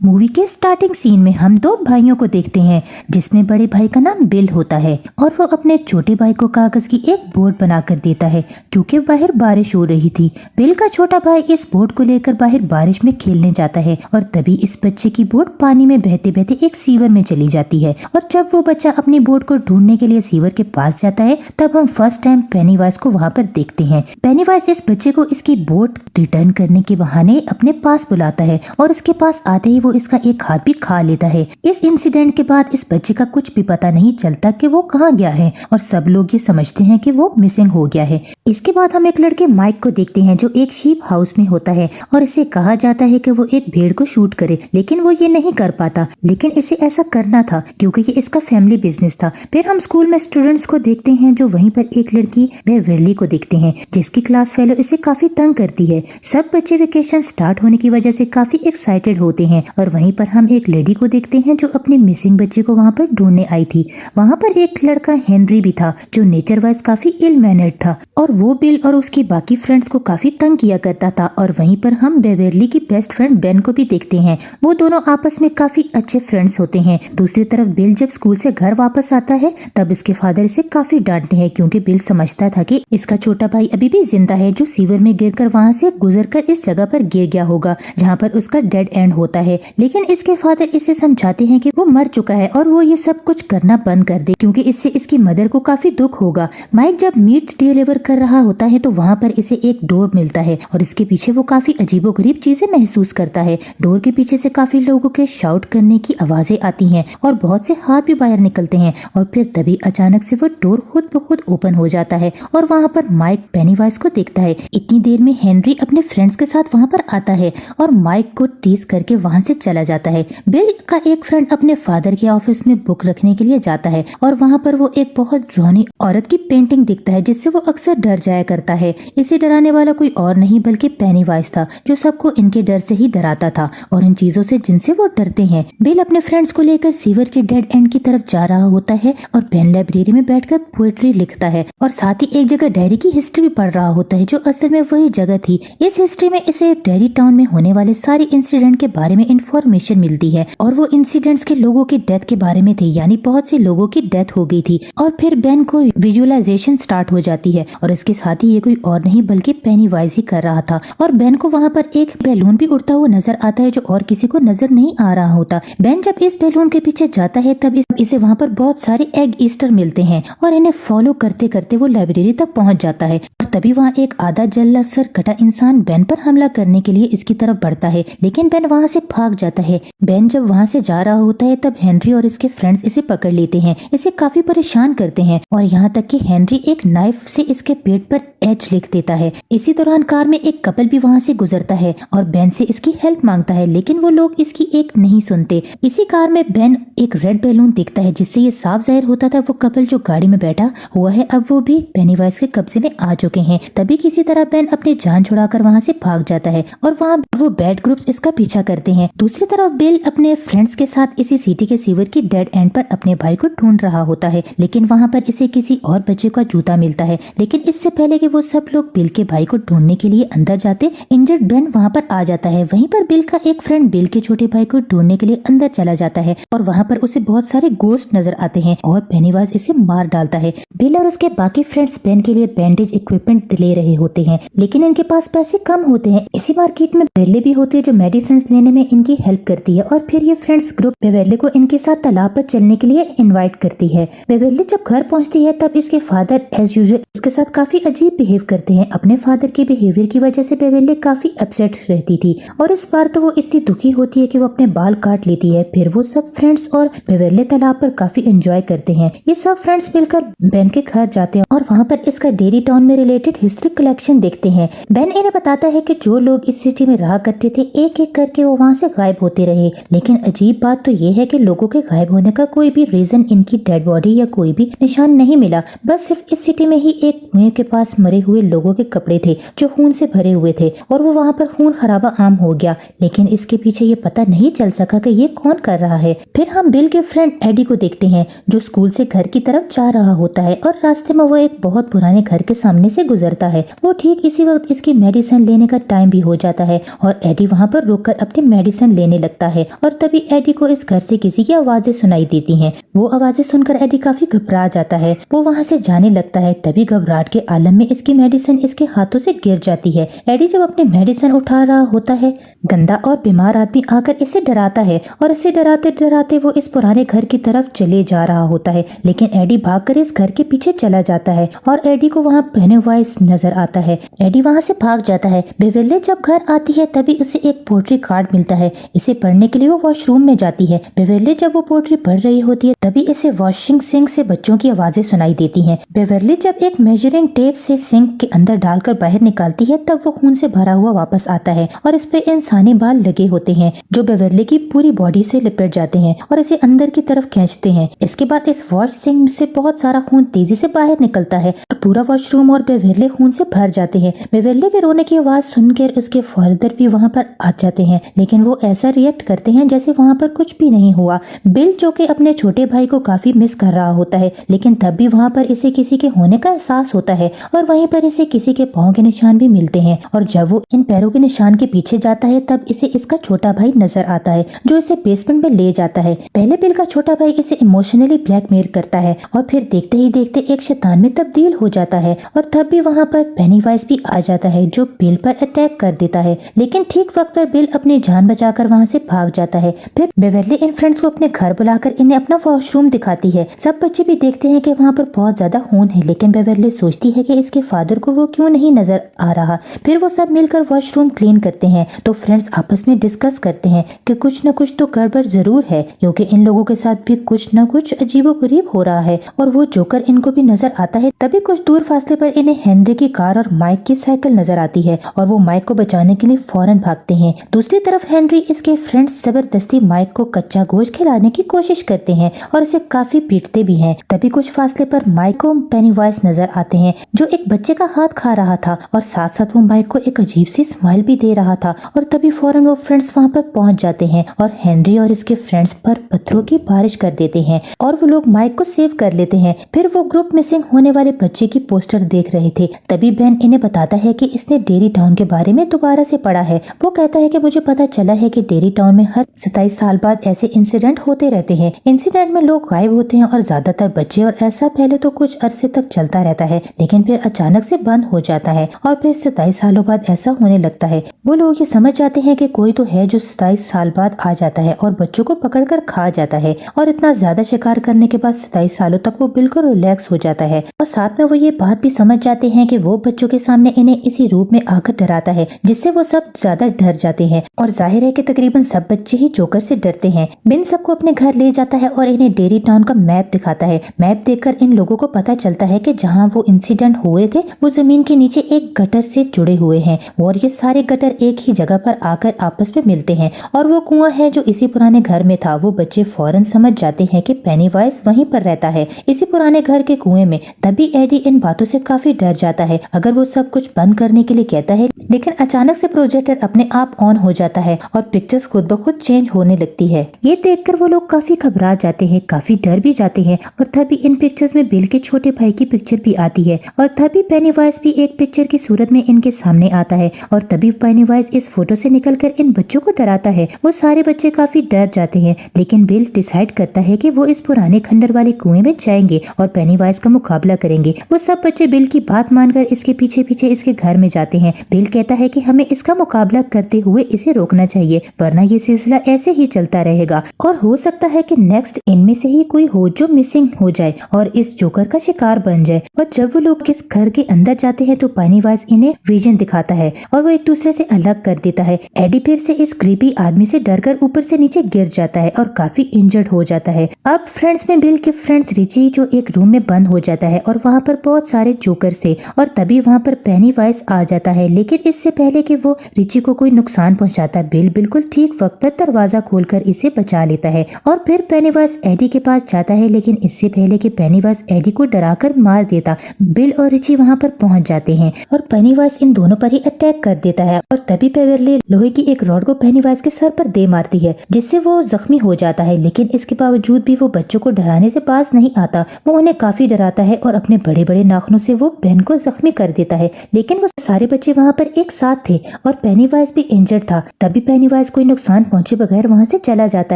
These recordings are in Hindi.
मूवी के स्टार्टिंग सीन में हम दो भाइयों को देखते हैं जिसमें बड़े भाई का नाम बिल होता है और वो अपने छोटे भाई को कागज की एक बोट बनाकर देता है क्योंकि बाहर बारिश हो रही थी। बिल का छोटा भाई इस बोट को लेकर बाहर बारिश में खेलने जाता है और तभी इस बच्चे की बोट पानी में बहते बहते एक सीवर में चली जाती है और जब वो बच्चा अपनी बोट को ढूंढने के लिए सीवर के पास जाता है तब हम फर्स्ट टाइम पेनीवाइज को वहाँ पर देखते हैं। पेनीवाइज इस बच्चे को इसकी बोट रिटर्न करने के बहाने अपने पास बुलाता है और उसके पास आते ही वो इसका एक हाथ भी खा लेता है। इस इंसिडेंट के बाद इस बच्चे का कुछ भी पता नहीं चलता कि वो कहाँ गया है और सब लोग ये समझते हैं कि वो मिसिंग हो गया है। इसके बाद हम एक लड़के माइक को देखते हैं जो एक शीप हाउस में होता है और इसे कहा जाता है कि वो एक भेड़ को शूट करे, लेकिन वो ये नहीं कर पाता, लेकिन इसे ऐसा करना था क्योंकि ये इसका फैमिली बिजनेस था। फिर हम स्कूल में स्टूडेंट्स को देखते हैं जो वहीं पर एक लड़की वेरली को देखते हैं जिसकी क्लास फेलो इसे काफी तंग करती है। सब बच्चे वेकेशन स्टार्ट होने की वजह से काफी एक्साइटेड होते हैं और वहीं पर हम एक लेडी को देखते हैं जो अपने मिसिंग बच्चे को वहाँ पर ढूंढने आई थी। वहाँ पर एक लड़का हेनरी भी था जो नेचर वाइज काफी इल मैनर्ड था और वो बिल और उसकी बाकी फ्रेंड्स को काफी तंग किया करता था। और वहीं पर हम बेवरली की बेस्ट फ्रेंड बेन को भी देखते हैं, वो दोनों आपस में काफी अच्छे फ्रेंड्स होते हैं। दूसरी तरफ बिल जब स्कूल से घर वापस आता है तब इसके फादर इसे काफी डांटते हैं क्योंकि बिल समझता था कि इसका छोटा भाई अभी भी जिंदा है जो सीवर में गिरकर वहाँ से गुजरकर इस जगह पर गिर गया होगा जहाँ पर उसका डेड एंड होता है। लेकिन इसके फादर इसे समझाते हैं कि वो मर चुका है और वो ये सब कुछ करना बंद कर दे क्योंकि इससे इसकी मदर को काफी दुख होगा। माइक जब मीट डिलीवर कर रहा होता है तो वहाँ पर इसे एक डोर मिलता है और इसके पीछे वो काफी अजीबोगरीब चीजें महसूस करता है। डोर के पीछे से काफी लोगों के शाउट करने की आवाजें आती हैं और बहुत से हाथ भी बाहर निकलते हैं और फिर तभी अचानक से वो डोर खुद ब खुद ओपन हो जाता है और वहाँ पर माइक पेनीवाइज को देखता है। इतनी देर में हेनरी अपने फ्रेंड्स के साथ वहाँ पर आता है और माइक को टीज करके वहाँ से चला जाता है। बिल का एक फ्रेंड अपने फादर के ऑफिस में बुक रखने के लिए जाता है और वहाँ पर वो एक बहुत डरावनी औरत की पेंटिंग दिखता है जिससे वो अक्सर डर जाया करता है। इसे डराने वाला कोई और नहीं बल्कि पेनीवाइज था जो सबको इनके डर से ही डराता था और इन चीजों से जिनसे वो डरते हैं। बिल अपने फ्रेंड्स को लेकर सीवर के डेड एंड की तरफ जा रहा होता है और बेन लाइब्रेरी में बैठकर पोएट्री लिखता है और साथ ही एक जगह डायरी की हिस्ट्री भी पढ़ रहा होता है जो असल में वही जगह थी। इस हिस्ट्री में इसे डेयरी टाउन में होने वाले सारे इंसिडेंट के बारे में इंफॉर्मेशन मिलती है और वो इंसिडेंट्स के लोगों की डेथ के बारे में थे, यानी बहुत से लोगों की डेथ हो गई थी। और फिर बेन को विजुअलाइजेशन स्टार्ट हो जाती है और इसके साथ ही ये कोई और नहीं बल्कि पेनीवाइज ही कर रहा था और बेन को वहाँ पर एक बैलून भी उड़ता हुआ नजर आता है जो और किसी को नजर नहीं आ रहा होता। बेन जब इस बैलून के पीछे जाता है तब इसे वहाँ पर बहुत सारे एग ईस्टर मिलते हैं और इन्हें फॉलो करते करते वो लाइब्रेरी तक पहुँच जाता है और तभी वहाँ एक आधा जल्ला सर कटा इंसान बेन पर हमला करने के लिए इसकी तरफ बढ़ता है, लेकिन बेन वहाँ से भाग जाता है। बेन जब वहाँ से जा रहा होता है तब हेनरी और इसके फ्रेंड्स इसे पकड़ लेते हैं, इसे काफी परेशान करते हैं और यहाँ तक कि हेनरी एक नाइफ से इसके पेट पर एच लिख देता है। इसी दौरान कार में एक कपल भी वहाँ से गुजरता है और बेन से इसकी हेल्प मांगता है, लेकिन वो लोग इसकी एक नहीं सुनते। इसी कार में बेन एक रेड बैलून देखता है जिससे ये साफ जाहिर होता था वो कपल जो गाड़ी में बैठा हुआ है अब वो भी पेनीवाइज के कब्जे में आ चुके हैं। तभी किसी तरह बेन अपनी जान छुड़ाकर वहाँ से भाग जाता है और वहाँ वो बैड ग्रुप्स इसका पीछा करते हैं। दूसरी तरफ बिल अपने फ्रेंड्स के साथ इसी सिटी के सीवर की डेड एंड पर अपने भाई को ढूंढ रहा होता है, लेकिन वहाँ पर इसे किसी और बच्चे का जूता मिलता है। लेकिन इससे पहले कि वो सब लोग बिल के भाई को ढूंढने के लिए अंदर जाते इंजर्ड बेन वहाँ पर आ जाता है। वहीं पर बिल का एक फ्रेंड बिल के छोटे भाई को ढूंढने के लिए अंदर चला जाता है और वहाँ पर उसे बहुत सारे गोस्ट नजर आते हैं और पेनीवाइज इसे मार डालता है। बिल और उसके बाकी फ्रेंड्स बेन के लिए बैंडेज इक्विपमेंट ले रहे होते हैं, लेकिन इनके पास पैसे कम होते हैं। इसी मार्केट में बेवरली भी होती है जो मेडिसिन लेने में इनकी हेल्प करती है और फिर ये फ्रेंड्स ग्रुप बेवरली को इनके साथ तालाब पर चलने के लिए इनवाइट करती है। बेवरली जब घर पहुंचती है तब इसके फादर एज यूजुअल उसके साथ काफी अजीब बिहेव करते हैं। अपने फादर के बिहेवियर की वजह से बेवरली काफी अपसेट रहती थी और इस बार तो वो इतनी दुखी होती है कि वो अपने बाल काट लेती है। फिर वो सब फ्रेंड्स और बेवरली तालाब पर काफी एंजॉय करते हैं। ये सब फ्रेंड्स मिलकर बेन के घर जाते हैं और वहाँ पर इसका डेयरी टाउन में रिलेटेड हिस्ट्री कलेक्शन देखते हैं। बेन इन्हें बताता है कि जो लोग इस सिटी में रहा करते थे एक एक करके वो वहाँ से गायब होते रहे, लेकिन अजीब बात तो ये है कि लोगों के गायब होने का कोई भी रीजन, इनकी डेड बॉडी या कोई भी निशान नहीं मिला। बस सिर्फ इस सिटी में ही एक कुएं के पास मरे हुए लोगों के कपड़े थे जो खून से भरे हुए थे और वो वहाँ पर खून खराबा आम हो गया, लेकिन इसके पीछे ये पता नहीं चल सका कि ये कौन कर रहा है। फिर हम बिल के फ्रेंड एडी को देखते हैं जो स्कूल से घर की तरफ जा रहा होता है और रास्ते में वो एक बहुत पुराने घर के सामने से गुजरता है। वो ठीक इसी वक्त इसकी मेडिसिन लेने का टाइम भी हो जाता है और एडी वहाँ पर रुककर अपनी मेडिसिन लेने लगता है और तभी एडी को इस घर से किसी की आवाजें सुनाई देती हैं। वो आवाजें सुनकर एडी काफी घबरा जाता है। वो वहाँ से जाने लगता है। तभी घबराहट के आलम में इसकी मेडिसिन इसके हाथों से गिर जाती है। एडी जब अपनी मेडिसिन उठा रहा होता है, गंदा और बीमार आदमी आकर इसे डराता है और इसे डराते डराते वो इस पुराने घर की तरफ चले जा रहा होता है। लेकिन एडी भागकर इस घर के पीछे चला जाता है और एडी को वहाँ पेनीवाइज नजर आता है। एडी वहाँ से भाग जाता है। बेवर्ली जब घर आती है तभी उसे एक पोएट्री कार्ड मिलता है। इसे पढ़ने के लिए वो वॉशरूम में जाती है। बेवर्ली जब वो पोएट्री पढ़ रही होती है तभी इसे वॉशिंग सिंक से बच्चों की आवाजें सुनाई देती हैं। बेवर्ली जब एक मेजरिंग टेप से सिंक के अंदर डालकर बाहर निकालती है तब वो खून से भरा हुआ वापस आता है और इस पे इंसानी बाल लगे होते हैं जो बेवर्ली की पूरी बॉडी से लिपट जाते हैं और इसे अंदर की तरफ खींचते हैं। इसके बाद इस वॉश सिंक से बहुत सारा खून तेजी से बाहर निकलता है और पूरा वॉशरूम और बेवर्ली खून से भर जाते हैं। बेवर्ली के रोने की आवाज सुनकर उसके फादर भी वहाँ पर आ जाते हैं, लेकिन वो ऐसा रिएक्ट करते हैं जैसे वहाँ पर कुछ भी नहीं हुआ। बिल जो कि अपने छोटे भाई को काफी मिस कर रहा होता है, लेकिन तब भी वहाँ पर इसे किसी के होने का एहसास होता है और वहीं पर इसे किसी के पाँव के निशान भी मिलते हैं और जब वो इन पैरों के निशान के पीछे जाता है तब इसे इसका छोटा भाई नजर आता है जो इसे बेसमेंट में ले जाता है। पहले बिल का छोटा भाई इसे इमोशनली ब्लैकमेल करता है और फिर देखते ही देखते एक शैतान में तब्दील हो जाता है और तब भी वहाँ पर पेनीवाइज भी आ जाता है जो बिल पर अटैक कर देता है। लेकिन ठीक वक्त पर बिल अपनी जान बचाकर वहाँ से भाग जाता है। फिर बेवर्ली इन फ्रेंड्स को अपने घर बुलाकर इन्हें अपना वॉशरूम दिखाती है। सब बच्चे भी देखते हैं कि वहाँ पर बहुत ज्यादा खून है, लेकिन बेवर्ली सोचती है कि इसके फादर को वो क्यों नहीं नजर आ रहा। फिर वो सब मिलकर वॉशरूम क्लीन करते हैं तो फ्रेंड्स आपस में डिस्कस करते हैं कि कुछ न कुछ तो गड़बड़ जरूर है, क्योंकि इन लोगों के साथ भी कुछ न कुछ अजीबोगरीब हो रहा है और वो जोकर इनको भी नजर आता है। तभी कुछ दूर फासले पर इन्हें हेनरी की कार और माइक की साइकिल नजर आती है और वो माइक को बचाने के लिए फौरन भागते हैं। दूसरी तरफ हेनरी इसके फ्रेंड्स जबरदस्ती माइक को कच्चा गोश्त खिलाने की कोशिश करते हैं और इसे काफी पीटते भी हैं। तभी कुछ फासले पर माइक को पेनीवाइज नजर आते हैं जो एक बच्चे का हाथ खा रहा था और साथ साथ वो माइक को एक अजीब सी स्माइल भी दे रहा था और तभी फौरन वो फ्रेंड्स वहाँ पर पहुंच जाते हैं और हेनरी और इसके फ्रेंड्स पर पत्थरों की बारिश कर देते हैं और वो लोग माइक को सेव कर लेते हैं। फिर वो ग्रुप मिसिंग होने वाले बच्चे की पोस्टर देख रहे थे। तभी बेन इन्हें बताता है कि इसने डेरी टाउन के बारे में दोबारा से पढ़ा है। वो कहता है कि मुझे पता चला है कि डेरी टाउन में हर 27 साल बाद ऐसे इंसिडेंट होते रहते हैं। इंसिडेंट में लोग गायब होते हैं और ज्यादातर बच्चे, और ऐसा पहले तो कुछ अरसे तक चलता रहता है लेकिन फिर अचानक से बंद हो जाता है और फिर 27 सालों बाद ऐसा होने लगता है। वो लोग ये समझ जाते हैं कि कोई तो है जो 27 साल बाद आ जाता है और बच्चों को पकड़कर खा जाता है और इतना ज्यादा शिकार करने के बाद 27 सालों तक वो बिल्कुल रिलैक्स हो जाता है। और साथ में वो ये बात भी समझ जाते हैं कि वो बच्चों के सामने इन्हें इसी रूप में आकर डराता है जिससे वो सब ज्यादा डर जाते हैं और जाहिर है कि तकरीबन सब बच्चे ही जोकर से डरते हैं। बिन सबको अपने घर ले जाता है और इन्हें डेरी टाउन का मैप दिखाता है। मैप देखकर इन लोगों को पता चलता है कि जहाँ वो इंसिडेंट हुए थे वो जमीन के नीचे एक गटर से जुड़े हुए हैं और ये सारे गटर एक ही जगह पर आकर आपस में मिलते हैं और वो कुआं है जो इसी पुराने घर में था। वो बच्चे फौरन समझ जाते हैं कि पेनीवाइज वहीं पर रहता है इसी पुराने घर के कुएं में। तभी एडी इन बातों से काफी डर जाता है अगर वो सब कुछ बंद करने के लिए कहता है, लेकिन अचानक से प्रोजेक्टर अपने आप ऑन हो जाता है और पिक्चर्स खुद ब खुद चेंज होने लगती है। ये देखकर वो लोग काफी घबरा जाते हैं, काफी डर भी जाते हैं और तभी इन पिक्चर्स में बिल के छोटे भाई की पिक्चर भी आती है और तभी पेनीवाइज भी एक पिक्चर की सूरत में इनके सामने आता है और तभी पेनीवाइज इस फोटो से निकलकर इन बच्चों को डराता है। वो सारे बच्चे काफी डर जाते हैं लेकिन बिल डिसाइड करता है कि वो इस पुराने खंडर वाले कुएं में जाएंगे और पेनीवाइज का मुकाबला करेंगे। वो सब बच्चे बिल की बात मानकर इसके पीछे पीछे इसके घर में जाते हैं। बिल कहता है कि हमें इसका मुकाबला करते हुए इसे रोकना चाहिए वरना ये सिलसिला ऐसे ही चलता रहेगा और हो सकता है कि नेक्स्ट इनमें से ही कोई हो जो मिसिंग हो जाए और इस जोकर का शिकार बन जाए। और जब वो लोग इस घर के अंदर जाते हैं तो पेनीवाइज इन्हें विजन दिखाता है और वो एक दूसरे से अलग कर देता है। एडी फिर से इस क्रीपी आदमी से डरकर ऊपर से नीचे गिर जाता है और काफी इंजर्ड हो जाता है। अब फ्रेंड्स में बिल के फ्रेंड्स रिची जो एक रूम में बंद हो जाता है और वहाँ पर बहुत सारे जोकर्स थे और तभी वहाँ पर पेनीवाइज आ जाता है, लेकिन इससे पहले कि वो रिची को कोई नुकसान पहुँचाता बिल बिल्कुल ठीक वक्त पर दरवाजा खोलकर इसे बचा लेता है और फिर पेनीवाइज एडी के पास जाता है, लेकिन इससे पहले कि पेनीवाइज एडी को डराकर मार देता बिल और रिची वहाँ पर पहुँच जाते हैं और पेनीवाइज इन दोनों पर ही अटैक कर देता है और तभी बेवर्ली लोहे की एक रॉड को पेनीवाइज के सर पर दे मारती है जिससे वो जख्मी हो जाता है, लेकिन इसके बावजूद भी वो बच्चों को डराने से पास नहीं आता। वो उन्हें काफी डराता है और अपने बड़े बड़े नाखूनों से वो बेन को जख्मी कर देता है, लेकिन वो सारे बच्चे वहाँ पर एक साथ थे और पेनीवाइज भी इंजर्ड था। तभी पेनीवाइज पेनीवाइज कोई नुकसान पहुंचे बगैर वहाँ से चला जाता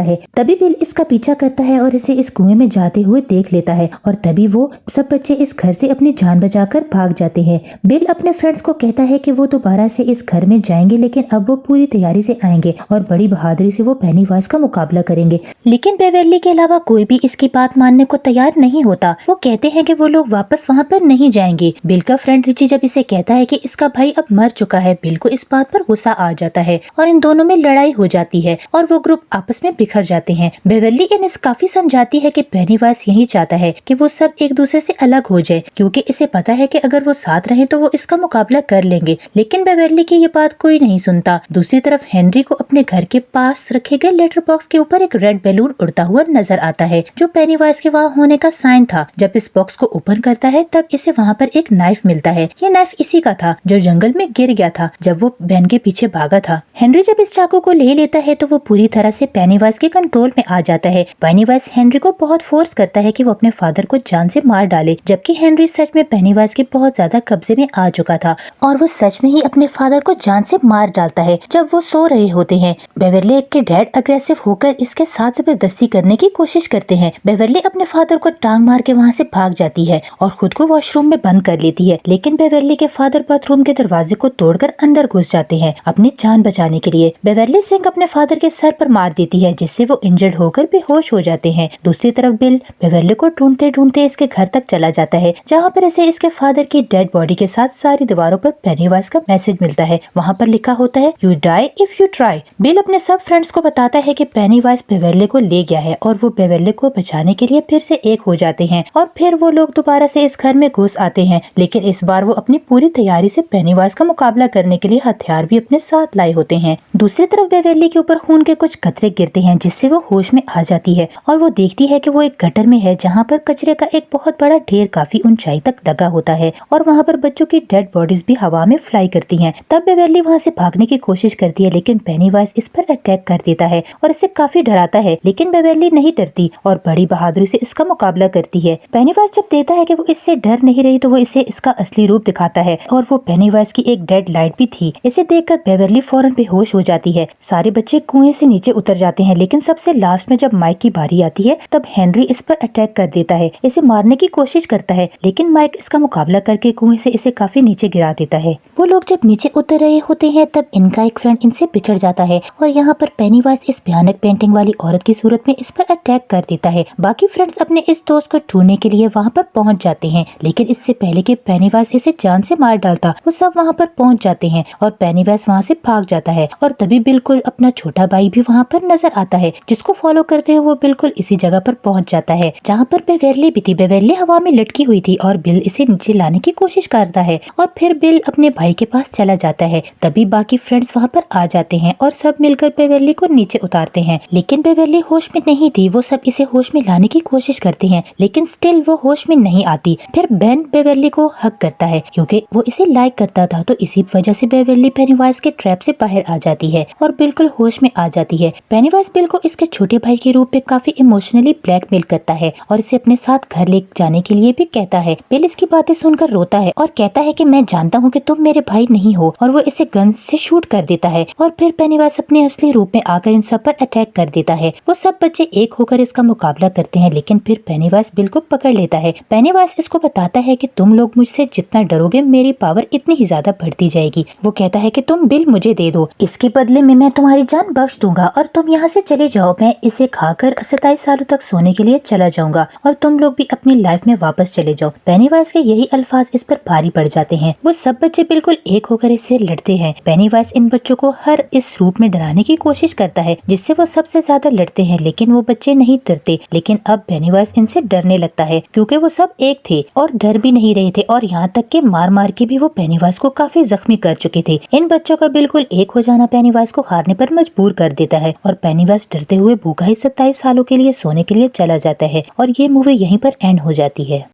है। तभी बिल इसका पीछा करता है और इसे इस कुएं में जाते हुए देख लेता है और तभी वो सब बच्चे इस घर से अपनी जान बचाकर भाग जाते हैं। बिल अपने फ्रेंड्स को कहता है कि वो दोबारा से इस घर में जाएंगे, लेकिन अब वो पूरी तैयारी से आएंगे और बड़ी बहादुरी से वो पेनीवाइज का मुकाबला करेंगे। लेकिन बेवर्ली के अलावा कोई भी इसकी बात मानने को तैयार नहीं होता। वो कहते हैं कि वो लोग वापस वहाँ पर नहीं जाएंगे। बिल का फ्रेंड रिची जब इसे कहता है कि इसका भाई अब मर चुका है, बिल को इस बात पर गुस्सा आ जाता है और इन दोनों में लड़ाई हो जाती है और वो ग्रुप आपस में बिखर जाते हैं। बेवर्ली इन्हें काफी समझाती है कि पेनीवाइज यही चाहता है कि वो सब एक दूसरे से अलग हो जाए, क्योंकि इसे पता है कि अगर वो साथ रहे तो वो इसका मुकाबला कर लेंगे। लेकिन बेवर्ली की ये बात कोई नहीं सुनता। दूसरी तरफ हेनरी को अपने घर के पास रखे गए लेटर बॉक्स के ऊपर एक रेड बैलून उड़ता हुआ नजर आता है, जो पेनीवाइज के वहाँ होने का साइन था। जब इस बॉक्स को ओपन करता है तब इसे वहाँ पर एक नाइफ मिलता है। ये नाइफ इसी का था जो जंगल में गिर गया था जब वो बहन के पीछे भागा था। हेनरी जब इस चाकू को ले लेता है तो वो पूरी तरह से पेनीवाइज के कंट्रोल में आ जाता है। पेनीवाइज हेनरी को बहुत फोर्स करता है कि वो अपने फादर को जान से मार डाले, जबकि हेनरी सच में पेनीवाइज के बहुत ज्यादा कब्जे में आ चुका था और वो सच में ही अपने फादर को जान से मार डालता है जब वो सो रहे होते हैं। बेवर्ली के डैड अग्रेसिव होकर इसके साथ जबरदस्ती करने की कोशिश करते हैं। बेवर्ली अपने फादर को टांग मार के वहाँ से भाग जाती है और खुद को वॉशरूम में बंद कर लेती है, लेकिन बेवर्ली के फादर बाथरूम के दरवाजे को तोड़कर अंदर घुस जाते हैं अपनी जान बचाने के लिए। बेवर्ली सिंक अपने फादर के सर पर मार देती है, जिससे वो इंजर्ड होकर बेहोश हो जाते हैं। दूसरी तरफ बिल बेवर्ली को ढूंढते ढूंढते इसके घर तक चला जाता है, जहाँ पर इसे इसके फादर की डेड बॉडी के साथ सारी दीवारों पर पेनीवाइज का मैसेज मिलता है। वहाँ पर लिखा होता है, you die if you try. Bill अपने सब फ्रेंड्स को बताता है कि पेनीवाइज बेवर्ली को ले गया है और वो बेवर्ली को बचाने के लिए फिर से एक हो जाते हैं और फिर वो लोग दोबारा से इस घर में घुस आते हैं, लेकिन इस बार वो अपनी पूरी तैयारी से पेनीवाइज का मुकाबला करने के लिए हथियार भी अपने साथ लाए होते हैं। दूसरी तरफ बेवर्ली के ऊपर खून के कुछ कतरे गिरते हैं, जिससे वो होश में आ जाती है और वो देखती है कि वो एक गटर में है, जहाँ पर कचरे का एक बहुत बड़ा ढेर काफी ऊंचाई तक लगा होता है और वहाँ पर बच्चों की डेड बॉडीज भी हवा में फ्लाई करती हैं। तब बेवर्ली वहाँ से भागने की कोशिश करती है, लेकिन पेनीवाइज इस पर अटैक कर देता है और इसे काफी डराता है, लेकिन बेवर्ली नहीं डरती और बड़ी बहादुरी से इसका मुकाबला करती है। पेनीवाइज जब देखता है कि वो इससे डर नहीं रही तो वो इसे इसका असली रूप दिखाता है और वो पेनीवाइज की एक डेड लाइट भी थी। इसे देखकर बेवर्ली फौरन बेहोश हो जाती है। सारे बच्चे कुएं से नीचे उतर जाते हैं, लेकिन सबसे लास्ट में जब माइक की बारी आती है तब हेनरी इस पर अटैक कर देता है। इसे मारने की कोशिश करता है, लेकिन माइक इसका मुकाबला करके कुएं से इसे काफी नीचे गिरा देता है। वो लोग जब नीचे उतर रहे होते हैं तब इनका एक फ्रेंड इनसे बिछड़ जाता है और यहाँ पर पेनीवाइज इस भयानक पेंटिंग वाली औरत की सूरत में इस पर अटैक कर देता है। बाकी फ्रेंड्स अपने इस दोस्त को ढूंढने के लिए वहाँ पर पहुँच जाते हैं, लेकिन इससे पहले कि पेनीवाइज इसे जान से मार डालता वो सब वहाँ पर पहुँच जाते हैं और पेनीवाइज वहाँ से भाग जाता है और तभी बिल्कुल अपना छोटा भाई भी वहाँ पर नजर आता है, जिसको फॉलो करते हुए वो बिल्कुल इसी जगह पर पहुँच जाता है जहाँ पर बेवर्ली भी थी। बेवर्ली हवा में लटकी हुई थी और बिल इसे नीचे लाने की कोशिश करता है और फिर बिल अपने भाई के पास चला जाता है। तभी बाकी फ्रेंड्स वहाँ पर आ जाते हैं और सब मिलकर बेवर्ली को नीचे उतारते हैं, लेकिन बेवर्ली होश में नहीं थी। वो सब इसे होश में लाने की कोशिश करते हैं, लेकिन स्टिल वो होश में नहीं आती। फिर बेन बेवर्ली को हक करता है क्योंकि वो इसे लाइक करता था, तो इसी वजह से बेवर्ली पेनीवाइज के ट्रैप से बाहर आ जाती है और बिल्कुल होश में आ जाती है। पेनीवाइज बिल को इसके छोटे भाई के रूप में काफी इमोशनली ब्लैकमेल करता है और इसे अपने साथ घर ले जाने के लिए भी कहता है। बिल इसकी बातें सुनकर रोता है और कहता है कि मैं जानता हूँ कि तुम मेरे भाई नहीं हो, और वो इसे गन से शूट कर देता है और फिर पेनीवाइज अपने असली रूप में आकर इन सब पर अटैक कर देता है। वो सब बच्चे एक होकर इसका मुकाबला करते हैं, लेकिन फिर पेनीवाइज बिल को पकड़ लेता है। पेनीवाइज इसको बताता है कि तुम लोग मुझसे जितना डरोगे मेरी पावर इतनी ही ज्यादा बढ़ती जाएगी। वो कहता है कि तुम बिल मुझे दे दो, इसके बदले में मैं तुम्हारी जान बख्श दूंगा और तुम यहाँ से चले जाओ। मैं इसे खाकर 27 सालों तक सोने के लिए चला जाऊंगा और तुम लोग भी अपनी लाइफ में वापस चले जाओ। पेनीवाइज के यही अल्फाज इस पर भारी पड़ जाते हैं। वो सब बच्चे बिल्कुल एक होकर इससे लड़ते हैं। पेनीवाइज इन बच्चों को हर इस रूप में डराने की कोशिश करता है जिससे वो सबसे ज्यादा लड़ते हैं, लेकिन वो बच्चे नहीं डरते। लेकिन अब पेनीवाइज इनसे डरने लगता है क्योंकि वो सब एक थे और डर भी नहीं रहे थे और यहाँ तक कि मार मार के भी वो पेनीवाइज को काफी जख्मी कर चुके थे। इन बच्चों का बिल्कुल एक हो जाना पेनीवाइज को हारने पर मजबूर कर देता है और पेनीवाइज डरते हुए भूखा ही 27 सालों के लिए सोने के लिए चला जाता है और ये मूवी यहीं पर एंड हो जाती है।